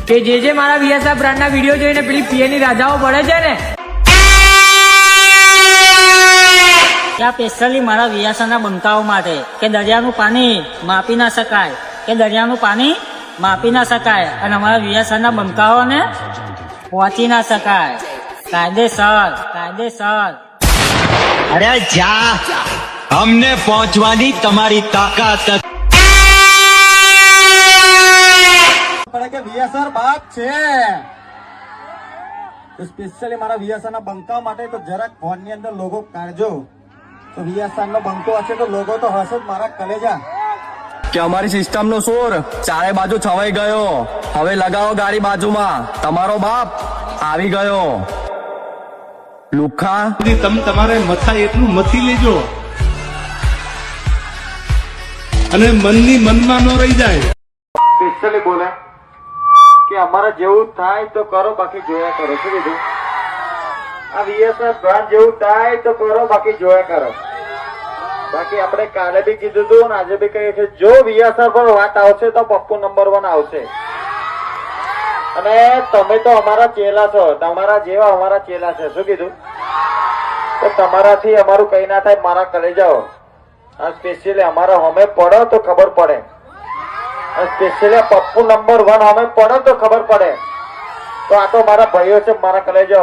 કે જે મારા વીએસઆર બ્રાન્ડના વિડીયો જોઈને પેલી પીએની રાજાઓ પડે છે ને, ત્યાં સ્પેશિયલી મારા વીએસઆરના બંકાઓ માટે કે દરિયાનું પાણી માપી ના શકાય, કે દરિયાનું પાણી માપી ના શકાય અને અમારા વીએસઆરના બંકાઓને પહોંચી ના શકાય. કાયદેસર કાયદેસર. અરે જા, અમને પહોંચવાની તમારી તાકાત પડે કે વીએસઆર બાપ છે. સ્પેશિયલી મારા વીએસઆર ના બંકા માટે તો જરાક ફોન ની અંદર લોગો કાઢજો. તો વીએસઆર નો બંકો હશે તો લોગો તો હશે જ મારા કલેજા. કે અમારી સિસ્ટમ નો સોર ચારે બાજુ છવાઈ ગયો. હવે લગાવો ગાડી બાજુમાં, તમારો બાપ આવી ગયો. લુખા તમે તમારે મથા એટલું મથી લેજો અને મનની મનમાં ન રહી જાય. સ્પેશિયલી બોલે કે અમારે જેવું થાય તો કરો, બાકી જોયા કરો. શું કીધું? આ વીએસઆર બ્રાન્ડ જેવું થાય તો કરો, બાકી જોયા કરો. બાકી આપણે કાલે બી કીધું હતું ને આજે બી કહીએ છીએ, જો વીએસઆર પર વાત આવશે તો પપ્પુ નંબર 1 આવશે. અને તમે તો અમારા ચેલા છો, તમારા જેવા અમારા ચેલા છે. શું કીધું? તો તમારાથી અમારું કઈ ના થાય, મારા કરે જાઓ. આ સ્પેશિયલી અમારા હમે પડો તો ખબર પડે. સ્પેશિયલી પપ્પુ નંબર 1 અમે પડે તો ખબર પડે. તો આ તો મારા ભાઈઓ છે, મારા કલેજો.